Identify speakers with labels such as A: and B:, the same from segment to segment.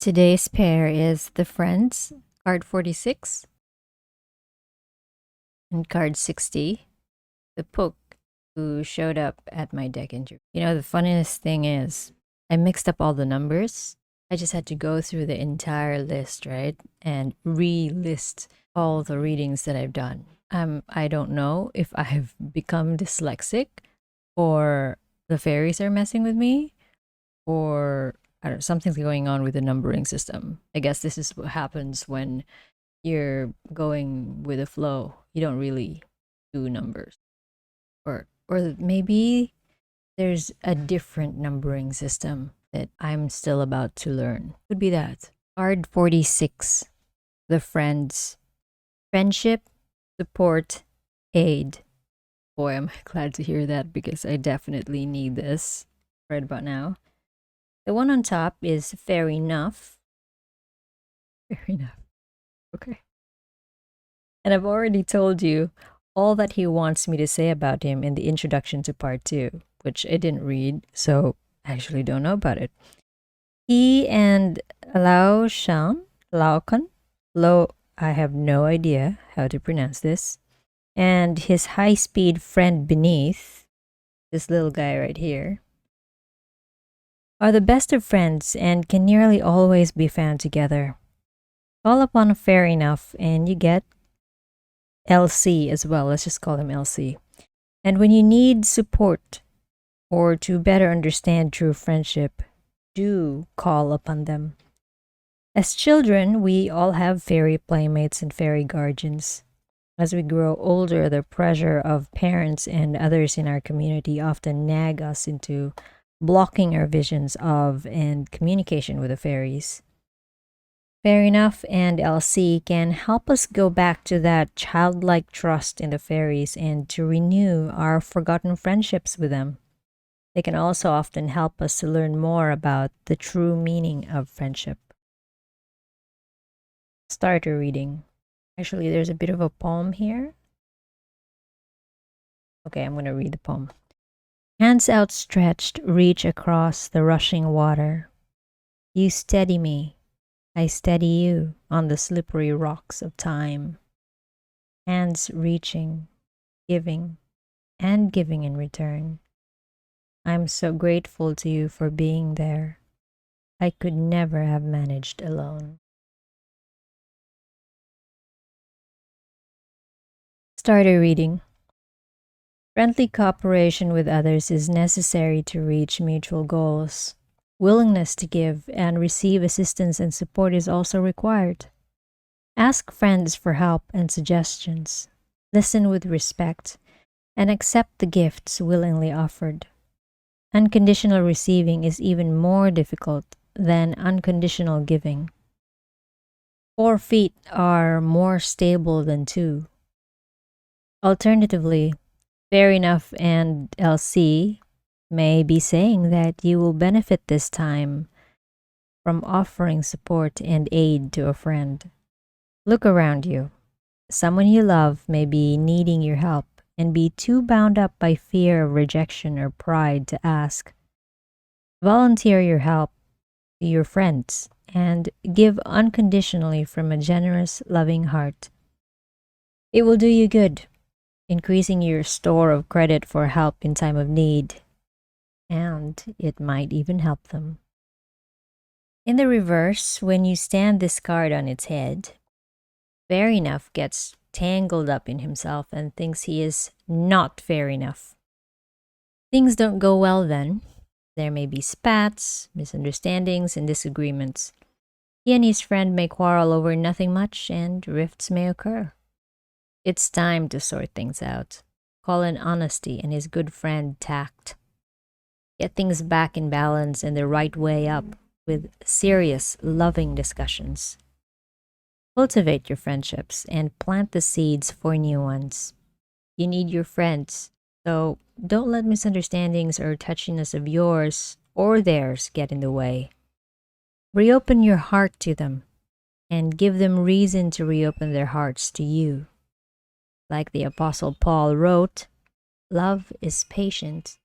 A: Today's pair is the Friends, card 46, and card 60, the Pook, who showed up at my deck interview. You know, the funniest thing is, I mixed up all the numbers. I just had to go through the entire list, right? And re-list all the readings that I've done. I don't know if I've become dyslexic, or the fairies are messing with me, or I don't know, something's going on with the numbering system. I guess this is what happens when you're going with the flow. You don't really do numbers. Or maybe there's a different numbering system that I'm still about to learn. Could be that. Card 46, the Friends. Friendship, support, aid. Boy, am I glad to hear that because I definitely need this right about now. The one on top is fair enough. Fair enough. Okay. And I've already told you all that he wants me to say about him in the introduction to part 2, which I didn't read, so I actually don't know about it. He and Laokan, I have no idea how to pronounce this, and his high-speed friend beneath, this little guy right here, are the best of friends and can nearly always be found together. Call upon fair enough and you get LC as well. Let's just call him LC. And when you need support or to better understand true friendship, do call upon them. As children, we all have fairy playmates and fairy guardians. As we grow older, the pressure of parents and others in our community often nag us into blocking our visions of and communication with the fairies. Fair enough and LC can help us go back to that childlike trust in the fairies and to renew our forgotten friendships with them. They can also often help us to learn more about the true meaning of friendship. Starter reading. Actually, there's a bit of a poem here. Okay, I'm going to read the poem. Hands outstretched reach across the rushing water. You steady me. I steady you on the slippery rocks of time. Hands reaching, giving, and giving in return. I'm so grateful to you for being there. I could never have managed alone. Starter reading. Friendly cooperation with others is necessary to reach mutual goals. Willingness to give and receive assistance and support is also required. Ask friends for help and suggestions. Listen with respect and accept the gifts willingly offered. Unconditional receiving is even more difficult than unconditional giving. 4 feet are more stable than 2. Alternatively, Fair enough and LC may be saying that you will benefit this time from offering support and aid to a friend. Look around you. Someone you love may be needing your help and be too bound up by fear of rejection or pride to ask. Volunteer your help to your friends and give unconditionally from a generous, loving heart. It will do you good, increasing your store of credit for help in time of need, and it might even help them. In the reverse, when you stand this card on its head, fair enough gets tangled up in himself and thinks he is not fair enough. Things don't go well then. There may be spats, misunderstandings, and disagreements. He and his friend may quarrel over nothing much, and rifts may occur. It's time to sort things out. Call in honesty and his good friend tact. Get things back in balance and the right way up with serious, loving discussions. Cultivate your friendships and plant the seeds for new ones. You need your friends, so don't let misunderstandings or touchiness of yours or theirs get in the way. Reopen your heart to them and give them reason to reopen their hearts to you. Like the Apostle Paul wrote, love is patient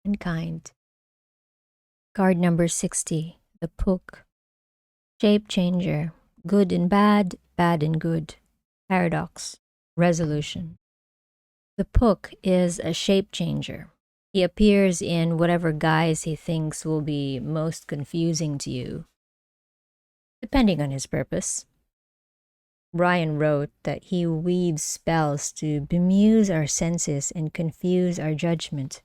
A: and kind. Card number 60, the Pook. Shape changer, good and bad, bad and good. Paradox, resolution. The Pook is a shape changer. He appears in whatever guise he thinks will be most confusing to you, depending on his purpose. Brian wrote that he weaves spells to bemuse our senses and confuse our judgment.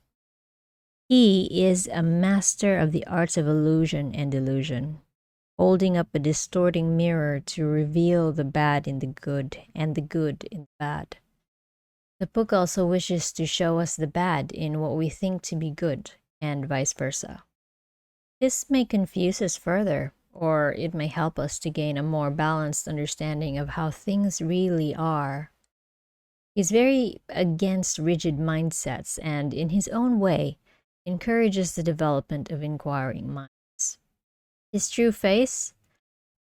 A: He is a master of the arts of illusion and delusion, holding up a distorting mirror to reveal the bad in the good and the good in the bad. The book also wishes to show us the bad in what we think to be good, and vice versa. This may confuse us further, or it may help us to gain a more balanced understanding of how things really are. He's very against rigid mindsets and, in his own way, encourages the development of inquiring minds. His true face?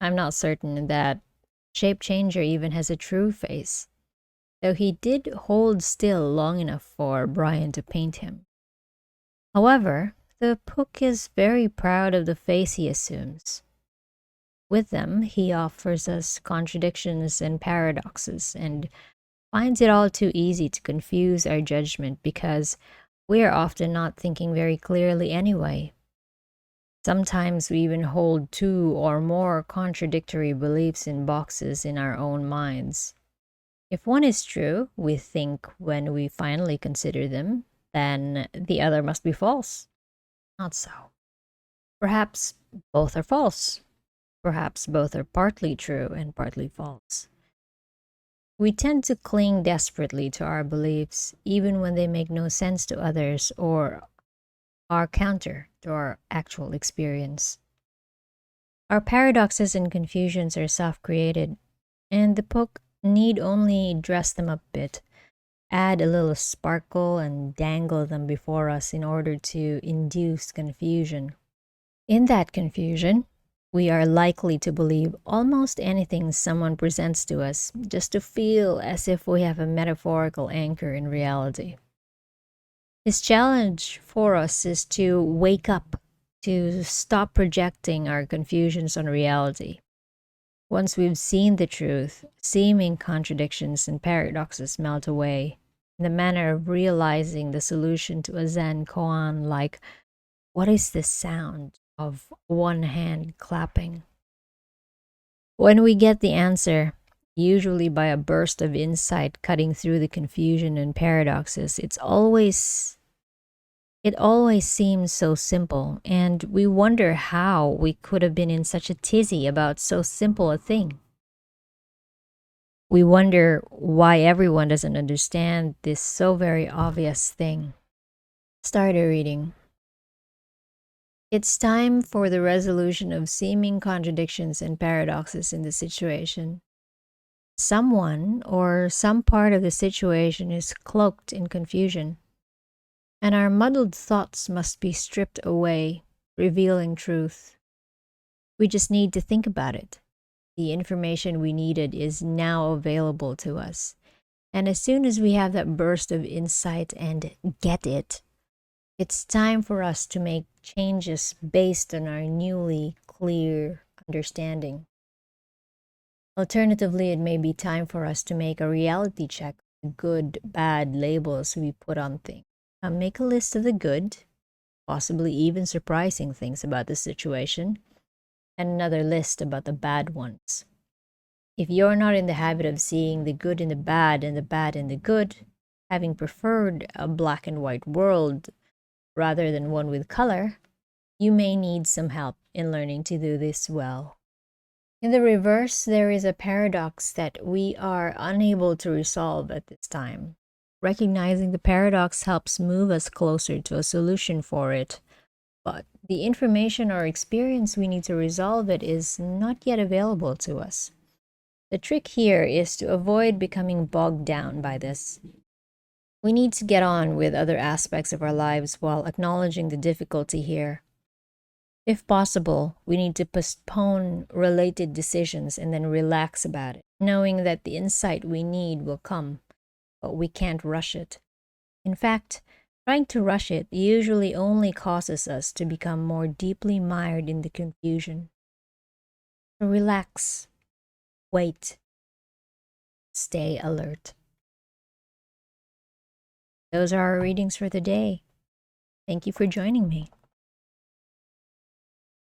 A: I'm not certain that Shape Changer even has a true face, though he did hold still long enough for Brian to paint him. However, the Pook is very proud of the face he assumes. With them, he offers us contradictions and paradoxes and finds it all too easy to confuse our judgment because we are often not thinking very clearly anyway. Sometimes we even hold two or more contradictory beliefs in boxes in our own minds. If one is true, we think when we finally consider them, then the other must be false. Not so. Perhaps both are false. Perhaps both are partly true and partly false. We tend to cling desperately to our beliefs, even when they make no sense to others or are counter to our actual experience. Our paradoxes and confusions are self-created, and the Pook need only dress them up a bit, add a little sparkle, and dangle them before us in order to induce confusion. In that confusion, we are likely to believe almost anything someone presents to us just to feel as if we have a metaphorical anchor in reality. His challenge for us is to wake up, to stop projecting our confusions on reality. Once we've seen the truth, seeming contradictions and paradoxes melt away in the manner of realizing the solution to a Zen koan like, what is the sound of one hand clapping? When we get the answer, usually by a burst of insight cutting through the confusion and paradoxes, it always seems so simple, and we wonder how we could have been in such a tizzy about so simple a thing. We wonder why everyone doesn't understand this so very obvious thing. Starter reading. It's time for the resolution of seeming contradictions and paradoxes in the situation. Someone or some part of the situation is cloaked in confusion, and our muddled thoughts must be stripped away, revealing truth. We just need to think about it. The information we needed is now available to us. And as soon as we have that burst of insight and get it, it's time for us to make changes based on our newly clear understanding. Alternatively, it may be time for us to make a reality check of the good, bad labels we put on things. Make a list of the good, possibly even surprising things about the situation, and another list about the bad ones. If you're not in the habit of seeing the good in the bad and the bad in the good, having preferred a black and white world rather than one with color, you may need some help in learning to do this well. In the reverse, there is a paradox that we are unable to resolve at this time. Recognizing the paradox helps move us closer to a solution for it, but the information or experience we need to resolve it is not yet available to us. The trick here is to avoid becoming bogged down by this. We need to get on with other aspects of our lives while acknowledging the difficulty here. If possible, we need to postpone related decisions and then relax about it, knowing that the insight we need will come, but we can't rush it. In fact, trying to rush it usually only causes us to become more deeply mired in the confusion. Relax. Wait. Stay alert. Those are our readings for the day. Thank you for joining me.